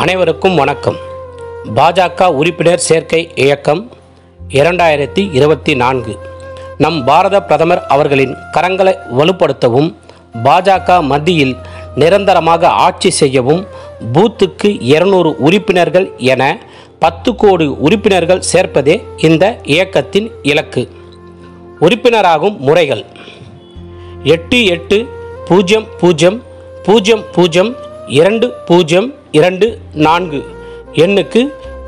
அனைவருக்கும் வணக்கம். பாஜக உறுப்பினர் சேர்க்கை இயக்கம் 2024 நம் பாரத பிரதமர் அவர்களின் கரங்களை வலுப்படுத்தவும், பாஜக மத்தியில் நிரந்தரமாக ஆட்சி செய்யவும் பூத்துக்கு 200 உறுப்பினர்கள் என 10 கோடி உறுப்பினர்கள் சேர்ப்பதே இந்த இயக்கத்தின் இலக்கு. உறுப்பினராகும் முறைகள்: 8800002024 எண்ணுக்கு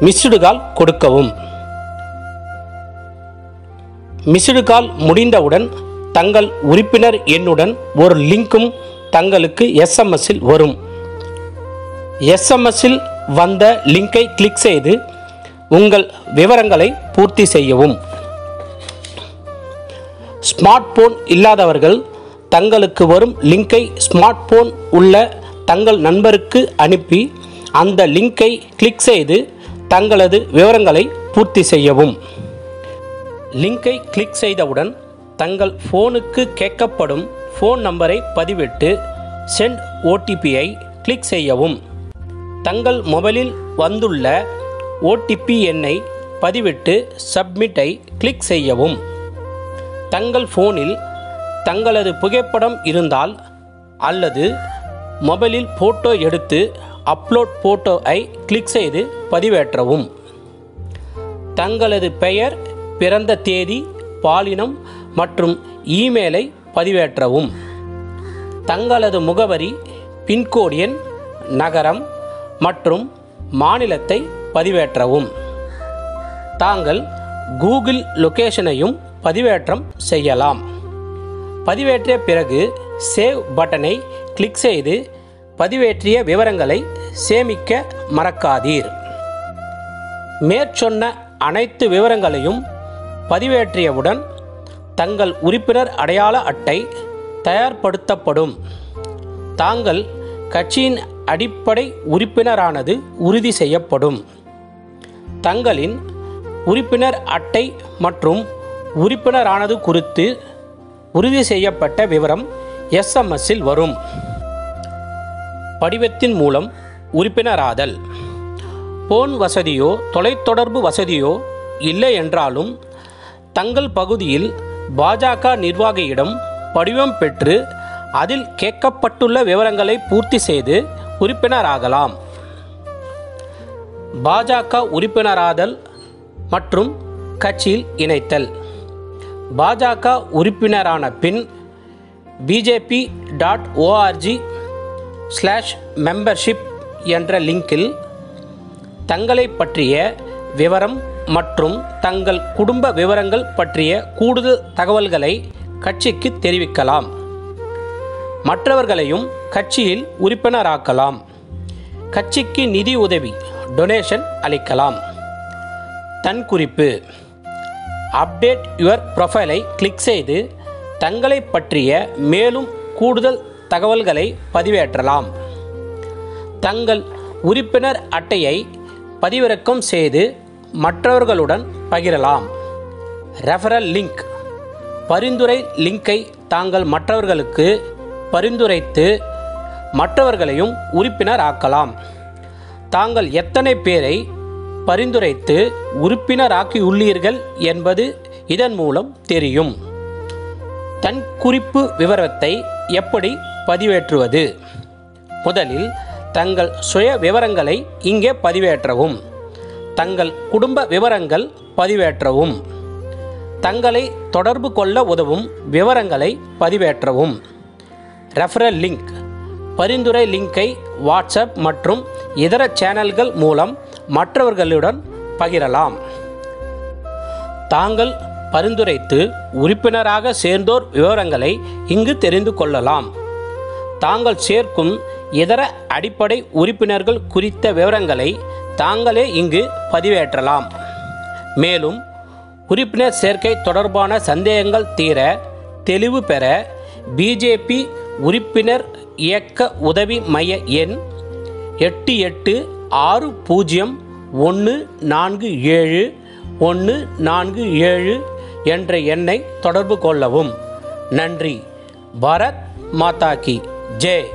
மிஸ்டு கால் கொடுக்கவும். மிஸ்டு கால் முடிந்தவுடன் தங்கள் உறுப்பினர் எண்ணுடன் ஒரு லிங்கும் தங்களுக்கு எஸ்எம்எஸ்ஸில் வரும். எஸ்எம்எஸ்ஸில் வந்த லிங்கை கிளிக் செய்து உங்கள் விவரங்களை பூர்த்தி செய்யவும். ஸ்மார்ட் போன் இல்லாதவர்கள் தங்களுக்கு வரும் லிங்கை ஸ்மார்ட் போன் உள்ள தங்கள் நண்பருக்கு அனுப்பி அந்த லிங்கை கிளிக் செய்து தங்களது விவரங்களை பூர்த்தி செய்யவும். லிங்கை கிளிக் செய்தவுடன் தங்கள் ஃபோனுக்கு கேட்கப்படும் ஃபோன் நம்பரை பதிவிட்டு சென்ட் ஓடிபியை கிளிக் செய்யவும். தங்கள் மொபைலில் வந்துள்ள ஓடிபி எண்ணை பதிவிட்டு சப்மிட்டை கிளிக் செய்யவும். தங்கள் ஃபோனில் தங்களது புகைப்படம் இருந்தால் அல்லது மொபைலில் ஃபோட்டோ எடுத்து அப்லோட் ஃபோட்டோவை கிளிக் செய்து பதிவேற்றவும். தங்களது பெயர், பிறந்த தேதி, பாலினம் மற்றும் இமெயிலை பதிவேற்றவும். தங்களது முகவரி, பின்கோடு எண், நகரம் மற்றும் மாநிலத்தை பதிவேற்றவும். தாங்கள் கூகுள் லொகேஷனையும் பதிவேற்றம் செய்யலாம். பதிவேற்றிய பிறகு சேவ் பட்டனை கிளிக் செய்து பதிவேற்றிய விவரங்களை சேமிக்க மறக்காதீர். மேற்சொன்ன அனைத்து விவரங்களையும் பதிவேற்றியவுடன் தங்கள் உறுப்பினர் அடையாள அட்டை தயார்படுத்தப்படும். தாங்கள் கட்சியின் அடிப்படை உறுப்பினரானது உறுதி செய்யப்படும். தங்களின் உறுப்பினர் அட்டை மற்றும் உறுப்பினரானது குறித்து உறுதி செய்யப்பட்ட விவரம் எஸ்எம்எஸ்ஸில் வரும். படிவத்தின் மூலம் உறுப்பினராதல். போன் வசதியோ தொலைத்தொடர்பு வசதியோ இல்லை என்றாலும் தங்கள் பகுதியில் பாஜக நிர்வாகியிடம் படிவம் பெற்று அதில் கேட்கப்பட்டுள்ள விவரங்களை பூர்த்தி செய்து உறுப்பினராகலாம். பாஜக உறுப்பினராதல் மற்றும் கட்சியில் இணைத்தல். பாஜக உறுப்பினரான பின் bjp.org/membership என்ற லிங்கில் தங்களை பற்றிய விவரம் மற்றும் தங்கள் குடும்ப விவரங்கள் பற்றிய கூடுதல் தகவல்களை கட்சிக்கு தெரிவிக்கலாம். மற்றவர்களையும் கட்சியில் உறுப்பினராக்கலாம். கட்சிக்கு நிதி உதவி டொனேஷன் அளிக்கலாம். தன் குறிப்பு: அப்டேட் யுவர் ப்ரொஃபைலை கிளிக் செய்து தங்களை பற்றிய மேலும் கூடுதல் தகவல்களை பதிவேற்றலாம். தங்கள் உறுப்பினர் அட்டையை பதிவிறக்கம் செய்து மற்றவர்களுடன் பகிரலாம். ரெஃபரல் லிங்க்: பரிந்துரை லிங்கை தாங்கள் மற்றவர்களுக்கு பரிந்துரைத்து மற்றவர்களையும் உறுப்பினர் ஆக்கலாம். தாங்கள் எத்தனை பேரை பரிந்துரைத்து உறுப்பினராக்கியுள்ளீர்கள் என்பது இதன் மூலம் தெரியும். தன் குறிப்பு விவரத்தை எப்படி பதிவேற்றுவது? முதலில் தங்கள் சுய விவரங்களை இங்கே பதிவேற்றவும். தங்கள் குடும்ப விவரங்கள் பதிவேற்றவும். தங்களை தொடர்பு கொள்ள உதவும் விவரங்களை பதிவேற்றவும். ரெஃபரல் லிங்க்: பரிந்துரை லிங்கை வாட்ஸ்அப் மற்றும் இதர சேனல்கள் மூலம் மற்றவர்களுடன் பகிரலாம். தாங்கள் பரிந்துரைத்து உறுப்பினராக சேர்ந்தோர் விவரங்களை இங்கு தெரிந்து கொள்ளலாம். தாங்கள் சேர்க்கும் இதர அடிப்படை உறுப்பினர்கள் குறித்த விவரங்களை தாங்களே இங்கு பதிவேற்றலாம். மேலும் உறுப்பினர் சேர்க்கை தொடர்பான சந்தேகங்கள் தீர தெளிவு பெற பிஜேபி உறுப்பினர் இயக்க உதவி மைய எண் 8860147147 என்ற எண்ணை தொடர்பு கொள்ளவும். நன்றி. பாரத் மாதா கி ஜெய்.